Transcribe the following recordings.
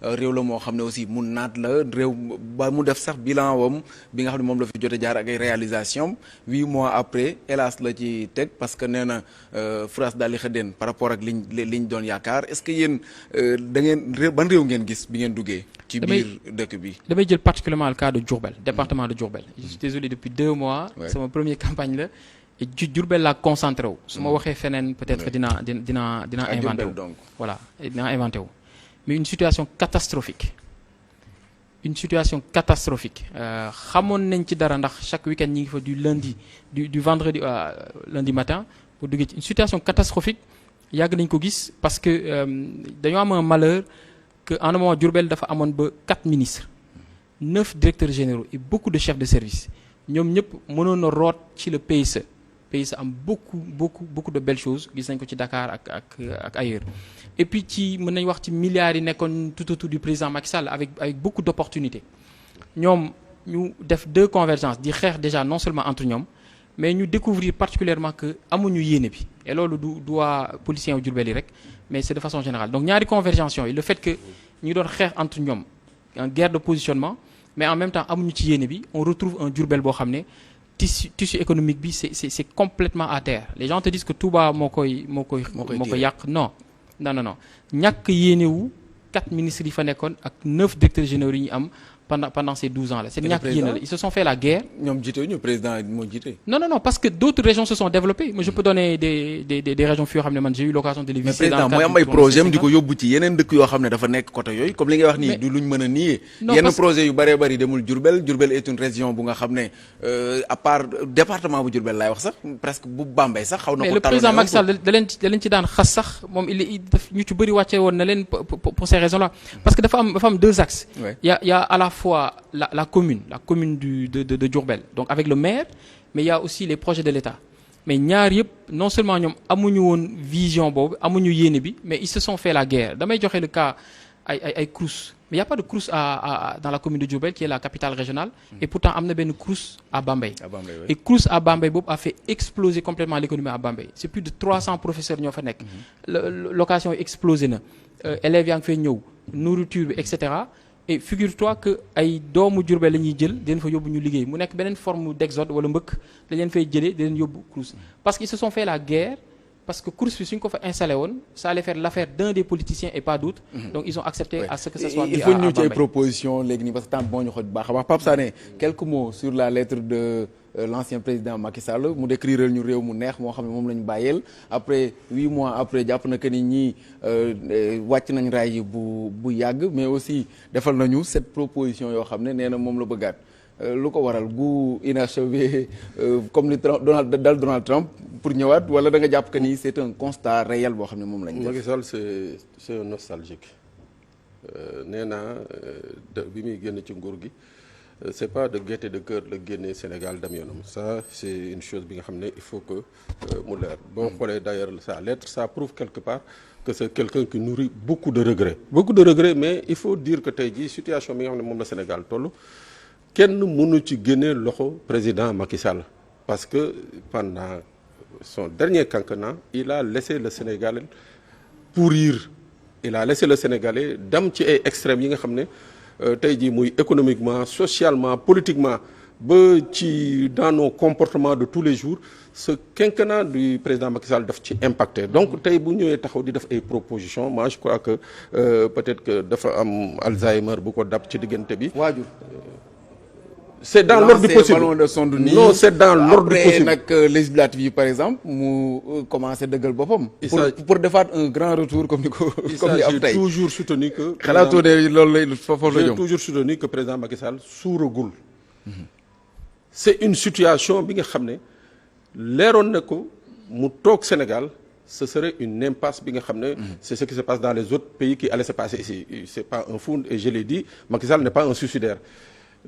réew la moo xam ne aussi mu naat la réew ba mu def sax bilan wam bi nga xam ne moom la fi jote jaar ak ay réalisation 8 mois après hélas la ci teg parce que nee na France daal di xëddeen par rapport ak liñ doon yaakaar est-ce que yéen da ngeen ban réew ngeen gis bi ngeen duggee ci biir dëkk bi. damay jël particulièrement le cas de Diourbel département de Diourbel. Je suis désolé depuis 2 mois. sama première campagne la. et ci Diourbel laa concentré wu. su ma waxee feneen peut-être dinaa inventé wu. voilà dinaa inventé wu. mais une situation catastrophique. xamoon nañ ci dara ndax chaque week-end ñi ngi fa du lundi du vendredi lundi matin pour duggee ci une situation catastrophique yàgg nañ ko gis parce que dañoo am un malheur que en un moment Diourbel dafa amoon ba 4 ministres 9 directeurs généraux et beaucoup de chefs de service ñoom ñëpp mënoon a root ci le PSE am beaucoup de belles choses gis nañ ko ci Dakar ak ailleurs et puis ci mën nañ wax ci milliards yi nekkoon tout autour du président Macky Sall avec beaucoup d'opportunités ñoom ñu def 2 convergences di xeex déjà non seulement entre ñoom mais ñu découvrir particulièrement que amuñu yéene bi et loolu du waa policiers yu Diourbel yi rek mais c'est de façon générale donc ñaari convergence yooyu le fait que ñu doon xeex entre ñoom en guerre de positionnement mais en même temps amuñu ci yéene bi on retrouve un Diourbel boo xam ne tissu économique bi c'est complètement à terre les gens te disent que Touba moo koy yàq non ñàkk yéene wu 4 ministres yi fa nekkoon ak 9 directeurs généraux yi ñu am pendant ces 12 ans là c'est ñàkk yéene la ils se sont fait la guerre. ñoom jiite ñu président moo jiite. non parce que d'autres régions se sont développées moi je peux donner des régions fi yoo xam ne man j'ai eu l'occasion de les visiter. mais président mooy am ay projet di ko yóbbu ci yeneen dëkk yoo xam ne dafa nekk côté yooyu comme li ngay wax nii du luñ mën a nier. yenn projet yu bëree bëri demul Diourbel est une région bu nga xam ne à part département bu Diourbel laay wax sax presque bu Bambey sax xaw na ko. mais le président Macky Sall da leen ci daan xas sax moom ñu ci bëri wàcce woon na leen pour ces raisons là parce que dafa am 2 axes. y a à la fois la commune de Diourbel donc avec le maire mais il y a aussi les projets de l'État mais ñaar yëpp non seulement ñoom amuñu woon vision boobu amuñu yéene bi mais ils se sont fait la guerre damay joxe le cas ay Crous mais il y a pas de Crous dans la commune de Diourbel qui est la capitale régionale et pourtant am na benn Crous à Bambey et Crous à Bambey boobu a fait exploser complètement l'économie à Bambey c'est plus de 300 professeurs ñoo fa nekk location explosé na élèves yaa ngi fay ñëw nourriture bi etc. et figure-toi que ay doomu Diourbel la ñuy jël di leen fa yóbbu ñu liggéey mu nekk beneen forme d'exode wala mbëkk dañ leen fay jëlee di leen yóbbu Crous parce qu'ils se sont fait la guerre parce que Crous bi suñ ko fa installé woon ça allait faire l'affaire d'un des politiciens et pas d'autres donc ils ont accepté à ce que ça soit il faut ñu ci ay proposition léegi nii parce que temps moo ñu xool bu baax a baax Pape Sané quelques mots sur la lettre de l'ancien président Macky Sall mu décrire ñu réew mu neex moo xam ne moom la ñu bàyyeel après 8 mois après jàpp na que ni ñii wàcc nañ raay yi bu yàgg mais aussi defal nañu cette proposition yoo xam ne nee na moom la bëggaat lu ko waral gu inachevé comme ni Donald Trump pour ñëwaat wala da nga jàpp que ni c'est un constat réel boo xam ne moom lañ def. Macky Sall c'est un nostalgique nee naa bi muy génn ci nguur gi c'est pas de gaieté de cœur la génne Sénégal dem yoonam ça c'est une chose bi nga xam ne il faut que mu leer boo xoolee d'ailleurs sa lettre ça prouve quelque part que c'est quelqu'un qui nourrit beaucoup de regrets mais il faut dire que tey jii situation bi nga xam ne moom la Sénégal toll kenn mënu ci génne loxo président Macky Sall parce que pendant son dernier quinquennat il a laissé le Sénégal pourrir il a laissé le Sénégalais dem ci ay extrêmes yi nga xam ne tey jii muy économiquement socialement politiquement ba ci dans nos comportements de tous les jours ce quinquennat du président Macky Sall daf ci impacté donc tey bu ñëwee taxaw di def ay propositions moi je crois que peut-être que dafa am Alzheimer bu ko dab ci diggante bi. waajur. C'est dans l'ordre du possible. Non, c'est dans l'ordre du possible. Après nag législative yi par exemple mu commencé dëggal boppam. pour defaat un grand retour comme ni am tey. J'ai toujours soutenu que. xalaatoo ne loolu lay foofu la jëm. J'ai toujours soutenu que président Macky Sall suuragul. C'est une situation bi nga xam ne leeroon na ko mu toog Sénégal ce serait une impasse bi nga xam ne. C'est ce qui se passe dans les autres pays qui allait se passer ici. C'est pas un fou et je l'ai dit Macky Sall n'est pas un suicidaire.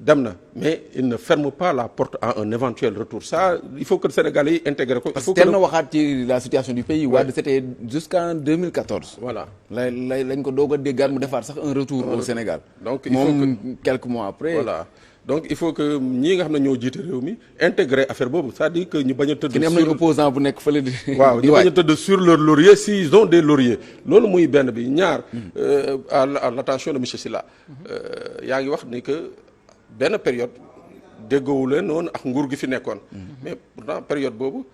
dem na mais il ne ferme pas la porte à un éventuel retour ça il faut que le Sénégalais yi intègre ko. parce que teel na waxaat ci la situation du pays. Wade c'était jusqu'en 2014. voilà lañ ko doog a déggaat mu defaat sax un retour au Sénégal. donc il faut moom quelques mois après. voilà donc il faut que ñii nga xam ne ñoo jiite réew mi intégrer affaire boobu c'est-à-dire que ñu bañ a tëdd. ki ne am nañu opposant bu nekk fële di. waaw ñu bañ a tëdd sur leur laurier s'ils ont des lauriers loolu muy benn bi ñaar à l'attention de monsieur Sylla yaa ngi wax ni que benn période déggoowu leen woon ak nguur gi fi nekkoon mais pourtant période boobu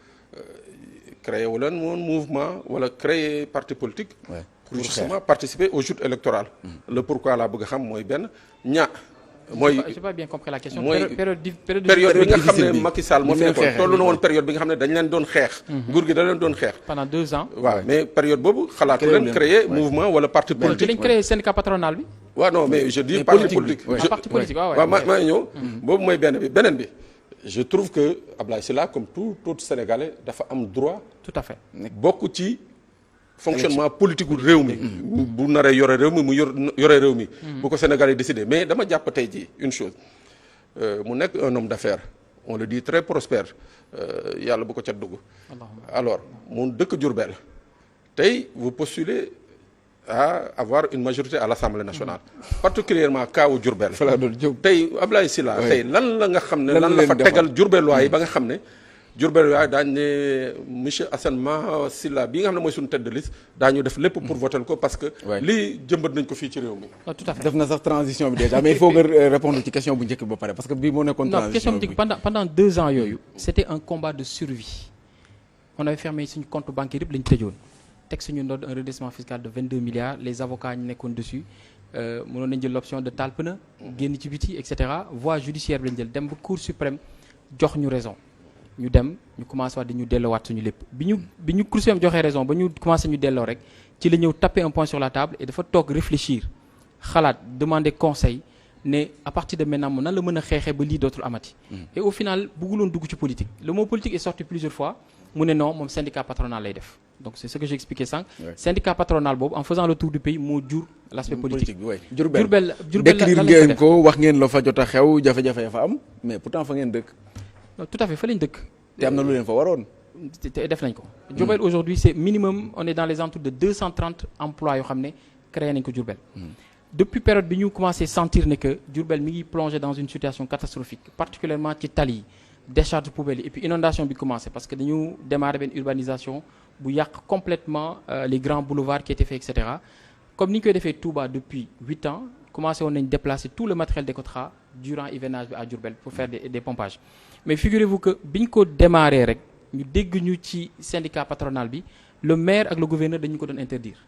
créé wu leen woon mouvement wala créer parti politique pour justement participer aux joutes électorales le pourquoi laa bëgg a xam mooy benn mooy j'ai pas bien compris la question. mooy période bi nga xam ne Macky Sall moo fi nekkoon xeexee tollu na woon période bi nga xam ne dañ leen doon xeex nguur gi da leen doon xeex pendant 2 ans. waaw mais période boobu xalaatu leen créer mouvement wala parti ci politique lañ créé syndicat patronal bi. waaw non mais je dis parti politique parti politique waaw waaw maa ngi ñëw boobu mooy benn bi beneen bi je trouve que Abdoulaye Sylla comme tout autre Sénégalais dafa am droit tout à fait. bokk ci fonctionnement politique gu réew mi bu naree yore réew mi mu yore réew mi bu ko Sénégalais décidé mais dama jàpp tey ji une chose mu nekk un homme d'affaires on le dit très prospère yàlla bu ko ca dugg alors mu dëkk Diourbel tey vous postulez à avoir une majorité à l'Assemblée nationale particulièrement kaawu Diourbel tey Abdoulaye Sylla tey lan la nga xam ne lan la fa tegal Diourbelwaay yi ba nga xam ne Diourbelwaay daañu ne monsieur Assane Sylla bi nga xam ne mooy suñu tête de liste daañu def lépp pour voter ko parce que lii jëmbat nañ ko fii ci réew mi tout à fait. def na sax transition bi déjà mais il faut nga répondre ci question bu njëkk ba pare parce que bii moo nekkoon non question bi pendant 2 ans yooyu c'était un combat de survie on avait fermé suñu compte bancaire yëpp la ñu tëjoon teg suñu ndodd un redressement fiscal de 22 milliards les avocats ñu nekkoon dessus mënoon nañ jël l'option de taal pneu génn ci biti et cetera voie judiciaire bi lañ jël dem ba cour suprême jox ñu raison ñu dem ñu commencé waat di ñu delloowaat suñu lépp bi ñu cour suprême joxee raison ba ñu commencé ñu delloo rek ci la ñëw taper un point sur la table et dafa toog réfléchir xalaat demander conseil ne à partir de maintenant moom nan la mën a xeexee ba lii dootul amati. Et au final bëgguloon dugg ci politique le mot politique est sorti plusieurs fois mu ne non moom syndicat patronal lay def donc c'est ce que j'ai expliqué sànq. syndicat patronal boobu en faisant le tour du pays moo jur l'aspect politique. Diourbel décrire ngeen ko wax ngeen la fa jot a xew jafe-jafe ya fa am mais pourtant fa ngeen dëkk. tout à fait fa lañ dëkk. te am na lu leen fa waroon. te def nañ ko. Diourbel aujourd'hui c'est minimum on est dans les entours de 230 emplois yoo xam ne créé nañ ko Diourbel. Depuis période bi ñu commencé sentir ne que Diourbel mi ngi plongé dans une situation catastrophique particulièrement ci tali yi décharge de poubelles yi et puis inondation bi commencé parce que dañu démarré benn urbanisation bu yàq complètement les grands boulevards qui étaient faits et cetera comme ni ñu koy defee Touba depuis 8 ans commencé woon nañ déplacer tout le matériel d'Ecotra durant hivernage bi à Diourbel pour faire des pompages mais figurez-vous que bi ñu ko démarré rek ñu dégg ñu ci syndicat patronal bi le maire ak le gouverneur dañu ko doon interdire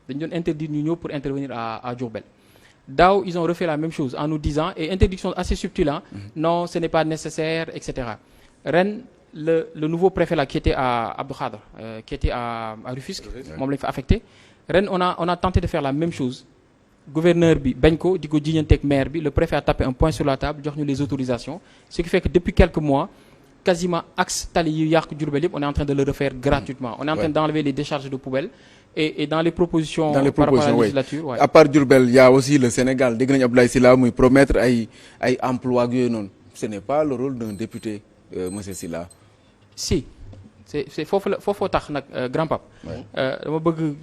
dañu doon interdire ñu ñëw pour intervenir à Diourbel daaw ils ont refait la même chose en nous disant et interdiction assez subtile non ce n'est pas nécessaire et cetera ren le nouveau préfet là qui était à Abdou Khadre qui était à Rufisque moom lañu fa affecté ren on a tenté de faire la même chose gouverneur bi bañ ko di ko jiñanteeg maire bi le préfet a tapé un point sur la table jox ñu les autorisations ce qui fait que depuis quelques mois quasiment axe tali yu yàq Diourbel yëpp on est en train de le refaire gratuitement on est en train d'enlever les décharges de poubelles et dans les propositions par rapport à la législature à part Diourbel il y a aussi le Sénégal dégg nañu Abdoulaye Sylla muy promettre ay emploi ak yooyu noonu ce n'est pas le rôle d'un député monsieur Sylla si c'est foofoo tax nag grand pape dama bëgg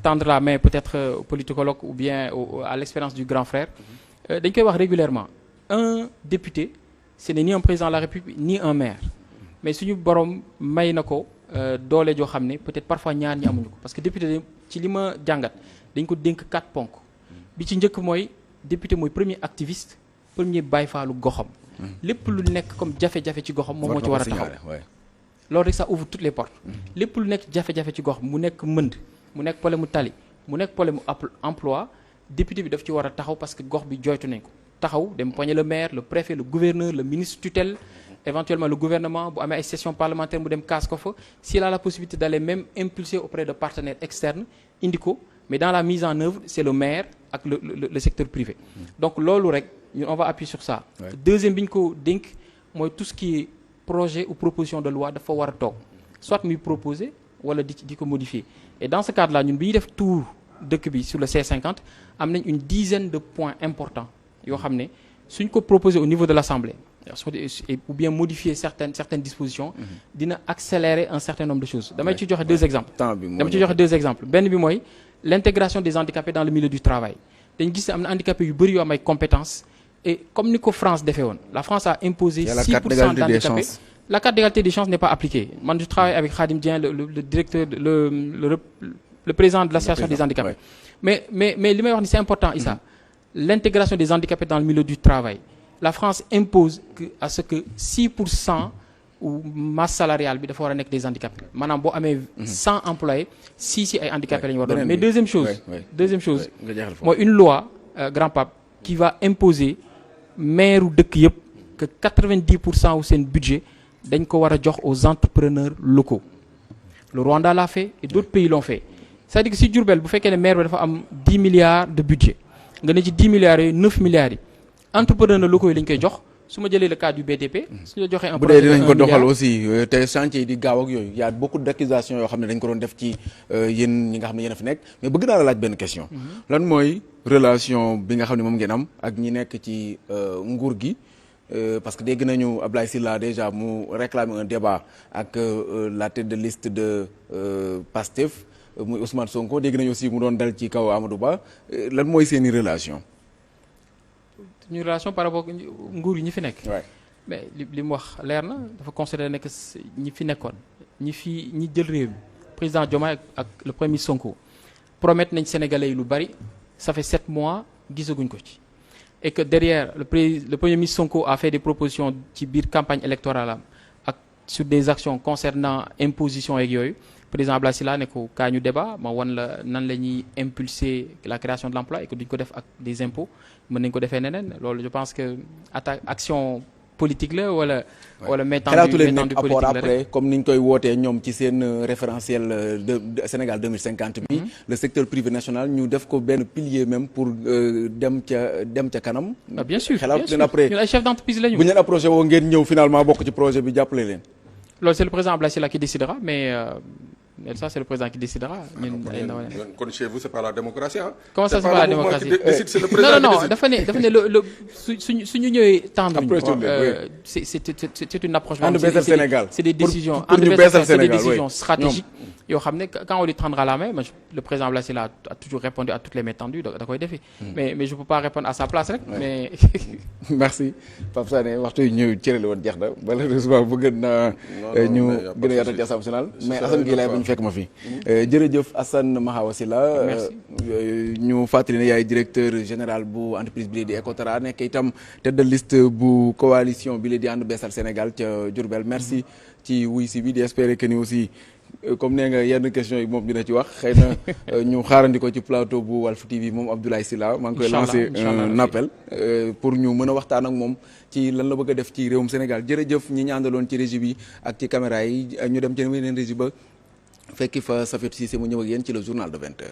tendre la main peut-être au politicologue ou bien à l'expérience du grand frère dañ koy wax régulièrement un député ce n'est ni un président de la République ni un maire mais suñu borom may na ko doole joo xam ne peut-être parfois ñaar ñi amuñu ko parce que député ci li ma jàngat dañ ko dénk 4 ponk bi ci njëkk mooy député mooy premier activiste premier bayfaalu goxam lépp lu nekk comme jafe-jafe ci goxam moom moo ci war a taxaw loolu rek ça ouvre toutes les portes lépp lu nekk jafe-jafe ci goxam mu nekk mënd mu nekk problème mu tali mu nekk problème mu emploi député bi daf ci war a taxaw parce que gox bi jooytu nañ ko taxaw dem poigner le maire le préfet le gouverneur le ministre tutelle éventuellement le gouvernement bu amee ay session parlementaire mu dem kaas ko fa s'il a la possibilité d'aller même impulser auprès de partenaires externes indi ko mais dans la mise en œuvre c'est le maire ak le secteur privé donc loolu rek ñun on va appuyer sur ça deuxième bi ñu ko dénk mooy tout ce qui est projet ou proposition de loi dafa war a toog soit muy proposer wala di ko modifier et dans ce cadre là ñun bi ñuy def tour dëkk bi sur le C50 am nañ une dizaine de points importants yoo xam ne suñ ko proposer au niveau de l'Assemblée ou bien modifier certaines dispositions dina accélérer un certain nombre de choses damay ci joxe 2 exemples benn bi mooy l'intégration des handicapés dans le milieu du travail dañ gis ne am na handicapés yu bëri yoo am ay compétences et comme ni ko France defee woon la France a imposé Il y a la 6% carte d'égalité des d'handicapés. chances. La carte d'égalité des chances n'est pas appliquée. Man, je travaille avec Khadim Dieng, le directeur, le président de l'association des handicapés. Ouais. Mais li may wax ni c'est important, Issa. L'intégration des handicapés dans le milieu du travail. La France impose à ce que 6% ou masse salariale bi dafa war a nekk des handicapés. Maanaam boo amee 100 employés 6 ci ay handicapés la ñu war a doon. Mais deuxième chose nga jeexal foofu. mooy une loi grand pape qui va imposer maire u dëkk yëpp que 90% wu seen budget dañ ko war a jox aux entrepreneurs locaux. Le Rwanda l'a fait et d'autres pays l'ont fait. C'est-à-dire que si Diourbel bu fekkee ne maire bi dafa am 10 milliards de budget nga ne ci 10 milliards yooyu 9 milliards yi entrepreneurs locaux yi lañ koy jox su ma jëlee le cas du BDP. su ñu joxee un bu dee projet de dinañ ko 1 milliard, doxal aussi te chantier yi di gaaw ak yooyu y a beaucoup d'accusations yoo xam ne dañ ko doon def ci yéen ñi nga xam ne yéen a fi nekk mais bëgg naa la laaj benn question. lan mooy relation bi nga xam ne moom ngeen am ak ñi nekk ci nguur gi. Parce que dégg nañu Ablaye Sylla déjà mu réclamer un débat ak la tête de liste de Pastef muy Ousmane Sonko dégg nañu aussi mu doon dal ci kaw Amadou Ba lan mooy seeni relation. ñu relation par rapport ak nguur yi ñi fi nekk. Ouais. mais li mu wax leer na dafa considérer ne que ñi fi nekkoon ñi jël réew mi président Diomaye ak le premier Sonko promettre nañ Sénégalais yi lu bari ça fait 7 mois gisaguñ ko ci. Et que derrière le premier ministre Sonko a fait des propositions ci biir campagne électorale am ak sur des actions concernant imposition yeeg yooyu président Abdoulaye Sylla ne ko kaa ñu débat ma wan la nan la ñuy impulser la création de l'emploi et que duñ ko def ak des impôts mën nañ ko defee neneen loolu je pense que action politique la wala mettant xalaatu leen du nekk apport politique la après rek. comme niñ koy wootee ñoom ci seen référentiel de Sénégal 2050 bi le secteur privé national ñu def ko benn pilier même pour dem ca kanam. Ah, bien sûr xalaatu leen après ñun ay chef d'entreprise la ñu. bu ñu leen approché woo ngeen ñëw finalement bokk ci projet bi jàppale leen. loolu c'est le président Abdoulaye Sylla qui décidera mais ça c'est le président qui décidera. ñun ay ndaw kon chez vous c'est pas la démocratie ah. Comment ça c'est pas la démocratie? C'est le président non qui dafa ne suñu ñëwee tendre Après, c'est une approche. ànd beesal Sénégal c'est des décisions pour ñu beesal c'est des Sénégal, décisions oui. stratégiques yoo xam ne quand on lui tendra la main le président Abdoulaye Sylla a toujours répondu à toutes les mains tendues da koy defee. mais je peux pas répondre à sa place rek. mais merci Pape Sané waxtu yi ñu cërale woon jeex na malheureusement bëgg naa ñu gën a yaatal ci Assemblée nationale mais Assane Gueye laay bu ñu fekk ma fi jërëjëf Assane Mahawa Sylla ñu fàttali ne yaay directeur général bu entreprise bi di Ecotra nekk itam tête de liste bu coalition bi di ànd beesal Sénégal ca Diourbel merci ci wuy si bi di espérer que ni aussi comme nee nga yenn question yi moom dina ci wax xëy na ñu xaarandi ko ci plateau bu Walf TV moom Abdoulaye Sylla maa ngi koy lancer un appel pour ñu mën a waxtaan ak moom ci lan la bëgg a def ci réewum Sénégal jërëjëf ñi ñu àndaloon ci régie bi ak ci caméra yi ñu dem ci yeneen régie ba fekki fa Safiatou Cissé mu ñëw ak yéen ci le journal de 20h.